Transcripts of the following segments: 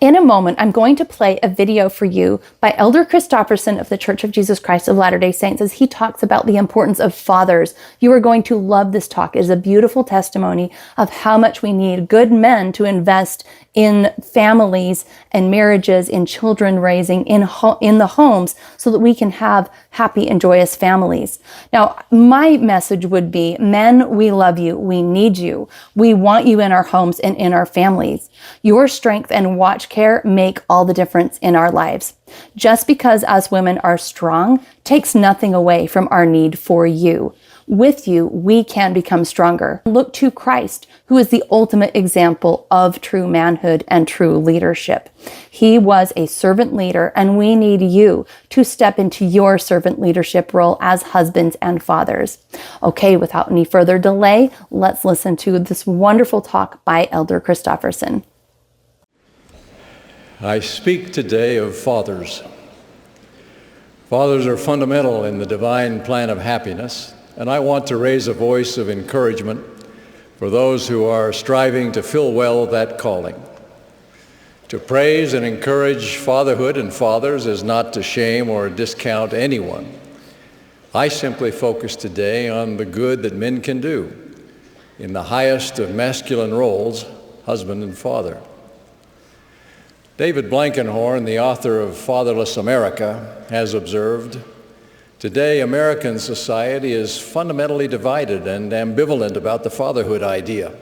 In a moment, I'm going to play a video for you by Elder Christofferson of the Church of Jesus Christ of Latter-day Saints as he talks about the importance of fathers. You are going to love this talk. It is a beautiful testimony of how much we need good men to invest in families and marriages, in children raising, in the homes, so that we can have happy and joyous families. Now, my message would be, men, we love you. We need you. We want you in our homes and in our families. Your strength and watch care make all the difference in our lives. Just because us women are strong takes nothing away from our need for you. With you, we can become stronger. Look to Christ, who is the ultimate example of true manhood and true leadership. He was a servant leader, and we need you to step into your servant leadership role as husbands and fathers. Okay, without any further delay, let's listen to this wonderful talk by Elder Christofferson. I speak today of fathers. Fathers are fundamental in the divine plan of happiness, and I want to raise a voice of encouragement for those who are striving to fill well that calling. To praise and encourage fatherhood and fathers is not to shame or discount anyone. I simply focus today on the good that men can do in the highest of masculine roles, husband and father. David Blankenhorn, the author of Fatherless America, has observed, today American society is fundamentally divided and ambivalent about the fatherhood idea.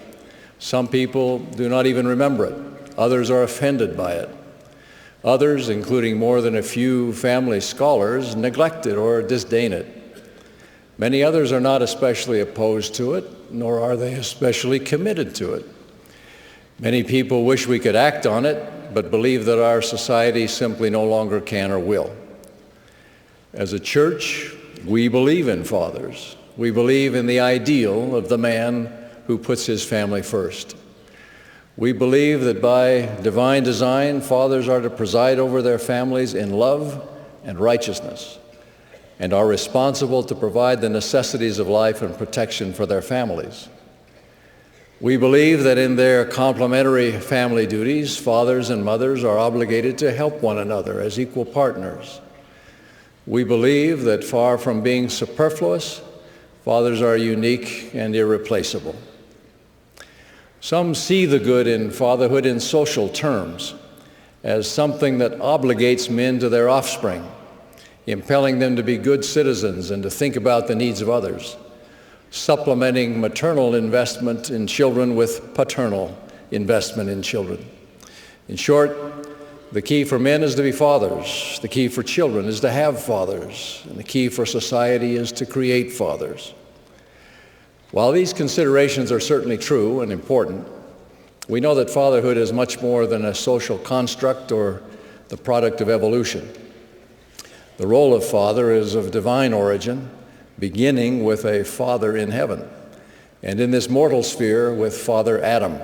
Some people do not even remember it. Others are offended by it. Others, including more than a few family scholars, neglect it or disdain it. Many others are not especially opposed to it, nor are they especially committed to it. Many people wish we could act on it, but believe that our society simply no longer can or will. As a church, we believe in fathers. We believe in the ideal of the man who puts his family first. We believe that by divine design, fathers are to preside over their families in love and righteousness, and are responsible to provide the necessities of life and protection for their families. We believe that in their complementary family duties, fathers and mothers are obligated to help one another as equal partners. We believe that far from being superfluous, fathers are unique and irreplaceable. Some see the good in fatherhood in social terms, as something that obligates men to their offspring, impelling them to be good citizens and to think about the needs of others, supplementing maternal investment in children with paternal investment in children. In short, the key for men is to be fathers. The key for children is to have fathers. And the key for society is to create fathers. While these considerations are certainly true and important, we know that fatherhood is much more than a social construct or the product of evolution. The role of father is of divine origin, beginning with a father in heaven, and in this mortal sphere with Father Adam.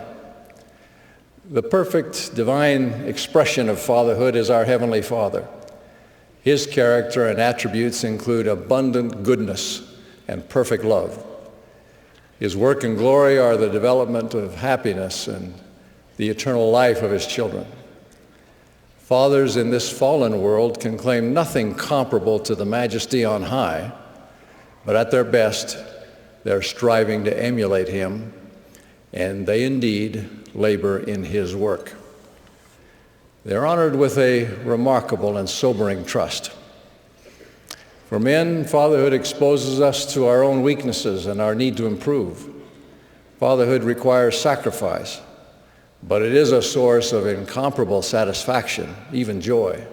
The perfect divine expression of fatherhood is our Heavenly Father. His character and attributes include abundant goodness and perfect love. His work and glory are the development of happiness and the eternal life of his children. Fathers in this fallen world can claim nothing comparable to the majesty on high, but at their best, they're striving to emulate him, and they indeed labor in his work. They're honored with a remarkable and sobering trust. For men, fatherhood exposes us to our own weaknesses and our need to improve. Fatherhood requires sacrifice, but it is a source of incomparable satisfaction, even joy.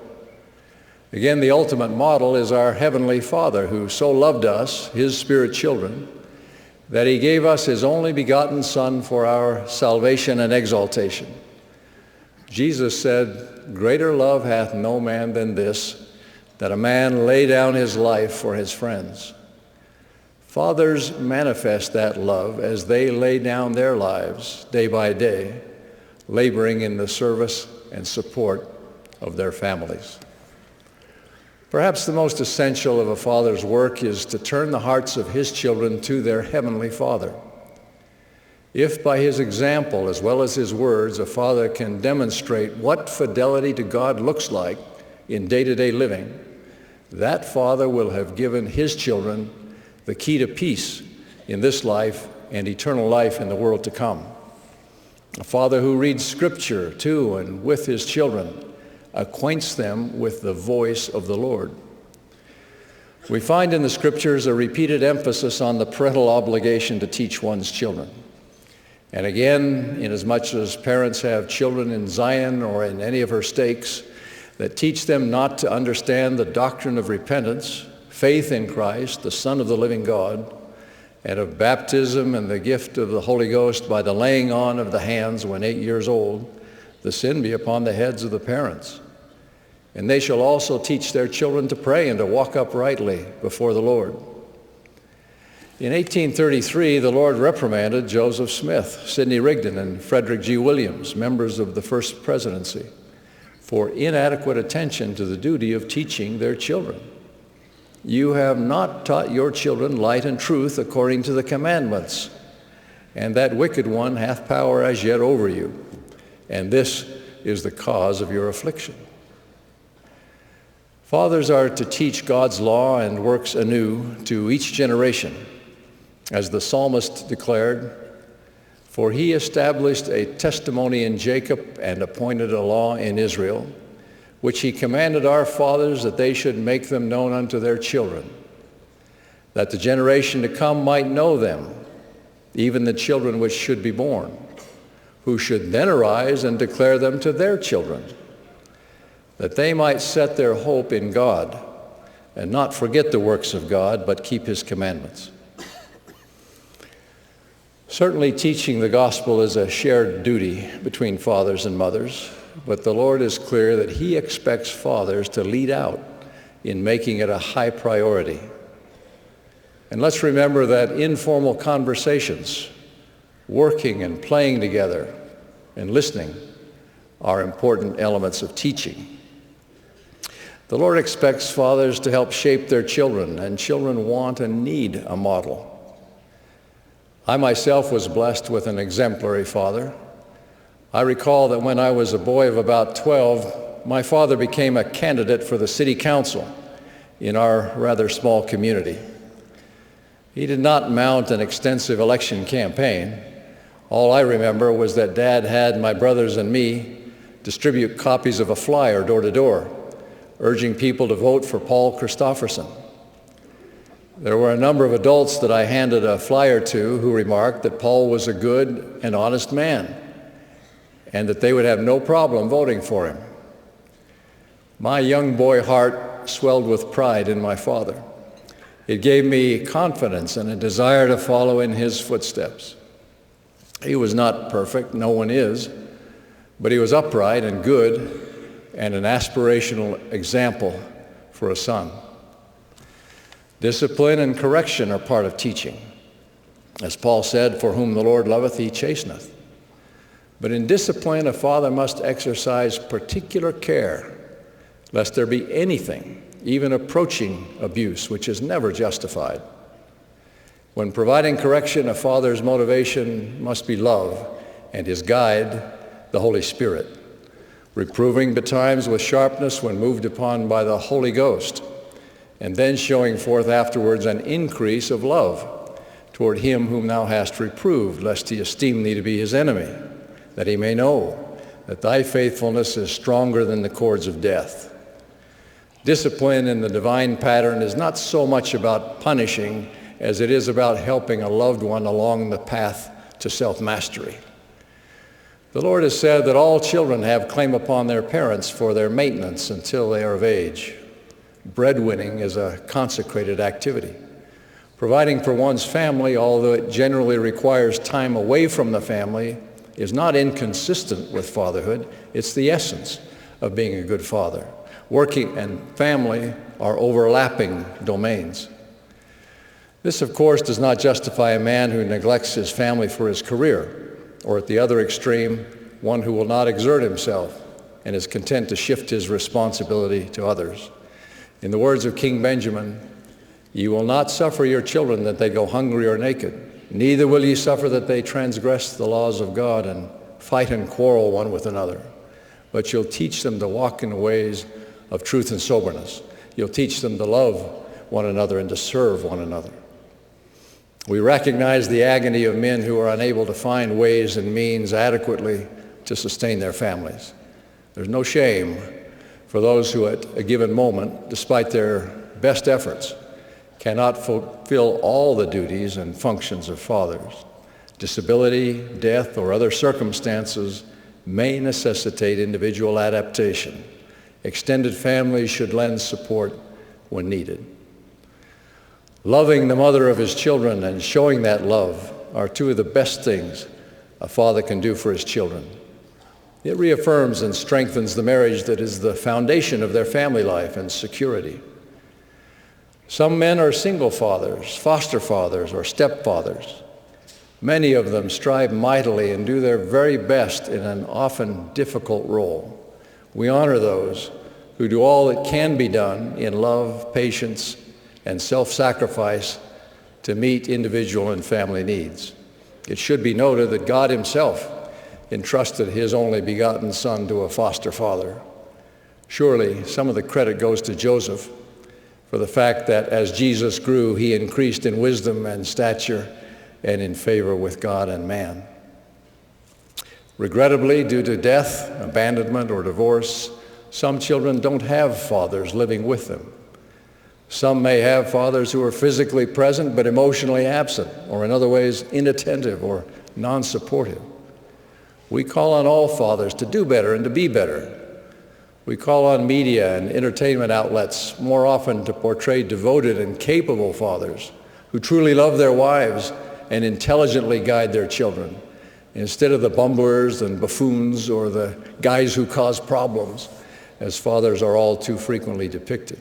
Again, the ultimate model is our Heavenly Father, who so loved us, his spirit children, that he gave us his only begotten Son for our salvation and exaltation. Jesus said, "Greater love hath no man than this, that a man lay down his life for his friends." Fathers manifest that love as they lay down their lives day by day, laboring in the service and support of their families. Perhaps the most essential of a father's work is to turn the hearts of his children to their Heavenly Father. If by his example, as well as his words, a father can demonstrate what fidelity to God looks like in day-to-day living, that father will have given his children the key to peace in this life and eternal life in the world to come. A father who reads Scripture to and with his children acquaints them with the voice of the Lord. We find in the Scriptures a repeated emphasis on the parental obligation to teach one's children. And again, inasmuch as parents have children in Zion or in any of her stakes that teach them not to understand the doctrine of repentance, faith in Christ, the Son of the living God, and of baptism and the gift of the Holy Ghost by the laying on of the hands when 8 years old, the sin be upon the heads of the parents. And they shall also teach their children to pray and to walk uprightly before the Lord. In 1833, the Lord reprimanded Joseph Smith, Sidney Rigdon, and Frederick G. Williams, members of the First Presidency, for inadequate attention to the duty of teaching their children. You have not taught your children light and truth according to the commandments, and that wicked one hath power as yet over you, and this is the cause of your affliction. Fathers are to teach God's law and works anew to each generation, as the psalmist declared, "For he established a testimony in Jacob and appointed a law in Israel, which he commanded our fathers that they should make them known unto their children, that the generation to come might know them, even the children which should be born, who should then arise and declare them to their children, that they might set their hope in God and not forget the works of God, but keep his commandments." Certainly, teaching the gospel is a shared duty between fathers and mothers, but the Lord is clear that he expects fathers to lead out in making it a high priority. And let's remember that informal conversations, working and playing together, and listening are important elements of teaching. The Lord expects fathers to help shape their children, and children want and need a model. I myself was blessed with an exemplary father. I recall that when I was a boy of about 12, my father became a candidate for the city council in our rather small community. He did not mount an extensive election campaign. All I remember was that Dad had my brothers and me distribute copies of a flyer door to door, urging people to vote for Paul Christofferson. There were a number of adults that I handed a flyer to who remarked that Paul was a good and honest man, and that they would have no problem voting for him. My young boy heart swelled with pride in my father. It gave me confidence and a desire to follow in his footsteps. He was not perfect, no one is, but he was upright and good and an aspirational example for a son. Discipline and correction are part of teaching. As Paul said, "For whom the Lord loveth, he chasteneth." But in discipline, a father must exercise particular care, lest there be anything, even approaching abuse, which is never justified. When providing correction, a father's motivation must be love, and his guide, the Holy Spirit, reproving betimes with sharpness when moved upon by the Holy Ghost, and then showing forth afterwards an increase of love toward him whom thou hast reproved, lest he esteem thee to be his enemy, that he may know that thy faithfulness is stronger than the cords of death. Discipline in the divine pattern is not so much about punishing as it is about helping a loved one along the path to self-mastery. The Lord has said that all children have claim upon their parents for their maintenance until they are of age. Breadwinning is a consecrated activity. Providing for one's family, although it generally requires time away from the family, is not inconsistent with fatherhood. It's the essence of being a good father. Working and family are overlapping domains. This, of course, does not justify a man who neglects his family for his career, or at the other extreme, one who will not exert himself and is content to shift his responsibility to others. In the words of King Benjamin, "You will not suffer your children that they go hungry or naked, Neither will ye suffer that they transgress the laws of God and fight and quarrel one with another. But you'll teach them to walk in the ways of truth and soberness. You'll teach them to love one another and to serve one another. We recognize the agony of men who are unable to find ways and means adequately to sustain their families. There's no shame for those who at a given moment, despite their best efforts, cannot fulfill all the duties and functions of fathers. Disability, death, or other circumstances may necessitate individual adaptation. Extended families should lend support when needed. Loving the mother of his children and showing that love are two of the best things a father can do for his children. It reaffirms and strengthens the marriage that is the foundation of their family life and security. Some men are single fathers, foster fathers, or stepfathers. Many of them strive mightily and do their very best in an often difficult role. We honor those who do all that can be done in love, patience, and self-sacrifice to meet individual and family needs. It should be noted that God himself entrusted his only begotten son to a foster father. Surely some of the credit goes to Joseph for the fact that as Jesus grew, he increased in wisdom and stature and in favor with God and man. Regrettably, due to death, abandonment, or divorce, some children don't have fathers living with them. Some may have fathers who are physically present but emotionally absent, or in other ways inattentive or non-supportive. We call on all fathers to do better and to be better. We call on media and entertainment outlets more often to portray devoted and capable fathers who truly love their wives and intelligently guide their children, instead of the bumblers and buffoons or the guys who cause problems, as fathers are all too frequently depicted.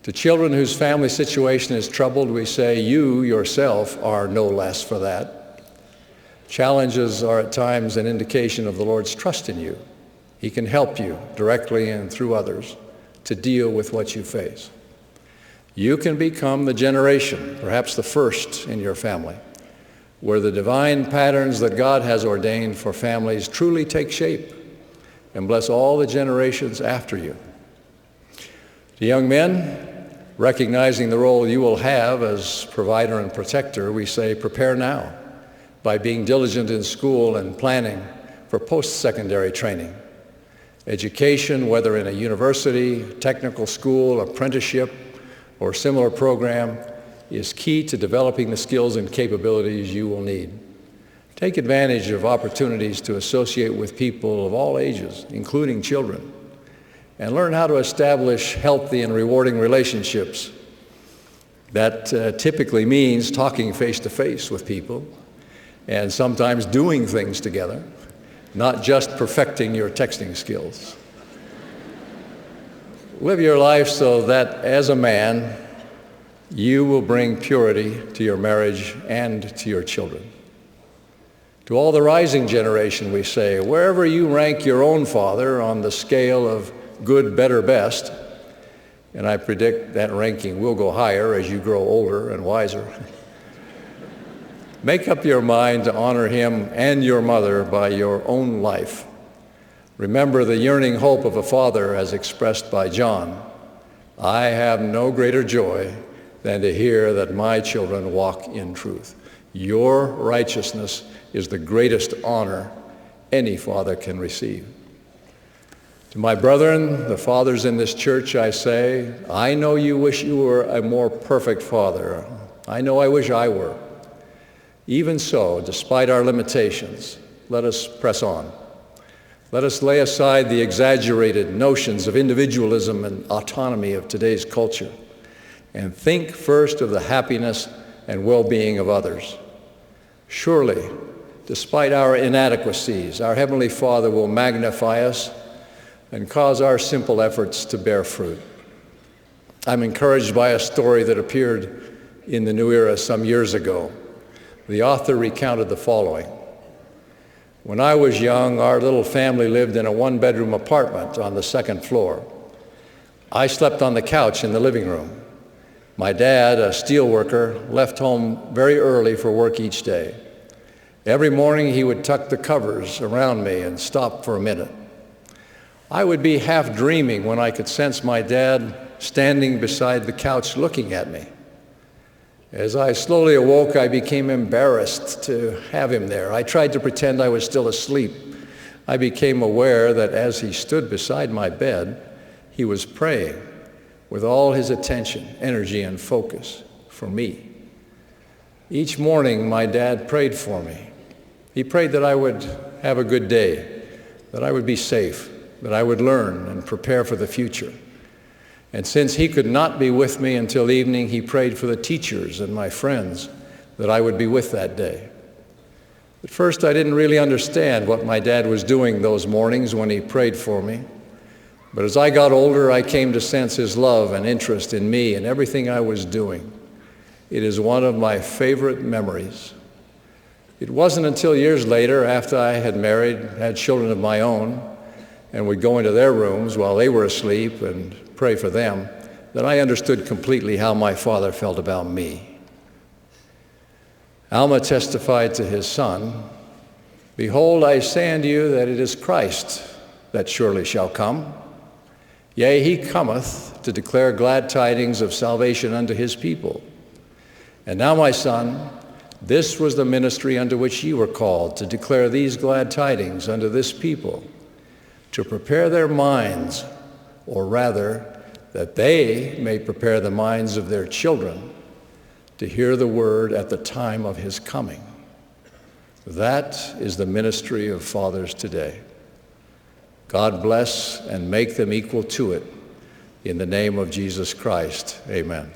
To children whose family situation is troubled, we say, you yourself are no less for that. Challenges are at times an indication of the Lord's trust in you. He can help you directly and through others to deal with what you face. You can become the generation, perhaps the first in your family, where the divine patterns that God has ordained for families truly take shape and bless all the generations after you. To young men, recognizing the role you will have as provider and protector, we say prepare now by being diligent in school and planning for post-secondary training. Education, whether in a university, technical school, apprenticeship, or similar program, is key to developing the skills and capabilities you will need. Take advantage of opportunities to associate with people of all ages, including children, and learn how to establish healthy and rewarding relationships. That typically means talking face-to-face with people and sometimes doing things together, not just perfecting your texting skills. Live your life so that as a man, you will bring purity to your marriage and to your children. To all the rising generation, we say, wherever you rank your own father on the scale of good, better, best, and I predict that ranking will go higher as you grow older and wiser, make up your mind to honor him and your mother by your own life. Remember the yearning hope of a father as expressed by John. I have no greater joy than to hear that my children walk in truth. Your righteousness is the greatest honor any father can receive. To my brethren, the fathers in this church, I say, I know you wish you were a more perfect father. I know I wish I were. Even so, despite our limitations, let us press on. Let us lay aside the exaggerated notions of individualism and autonomy of today's culture and think first of the happiness and well-being of others. Surely, despite our inadequacies, our Heavenly Father will magnify us and cause our simple efforts to bear fruit. I'm encouraged by a story that appeared in the New Era some years ago. The author recounted the following. When I was young, our little family lived in a one-bedroom apartment on the second floor. I slept on the couch in the living room, My dad, a steel worker, left home very early for work each day. Every morning he would tuck the covers around me and stop for a minute. I would be half dreaming when I could sense my dad standing beside the couch looking at me. As I slowly awoke, I became embarrassed to have him there. I tried to pretend I was still asleep. I became aware that as he stood beside my bed, he was praying with all his attention, energy, and focus for me. Each morning, my dad prayed for me. He prayed that I would have a good day, that I would be safe, that I would learn and prepare for the future. And since he could not be with me until evening, he prayed for the teachers and my friends that I would be with that day. At first, I didn't really understand what my dad was doing those mornings when he prayed for me. But as I got older, I came to sense his love and interest in me and everything I was doing. It is one of my favorite memories. It wasn't until years later, after I had married, had children of my own, and would go into their rooms while they were asleep and pray for them, that I understood completely how my father felt about me. Alma testified to his son, "Behold, I say unto you that it is Christ that surely shall come. Yea, he cometh to declare glad tidings of salvation unto his people. And now, my son, this was the ministry unto which ye were called, to declare these glad tidings unto this people, to prepare their minds, or rather, that they may prepare the minds of their children to hear the word at the time of his coming." That is the ministry of fathers today. God bless and make them equal to it. In the name of Jesus Christ, amen.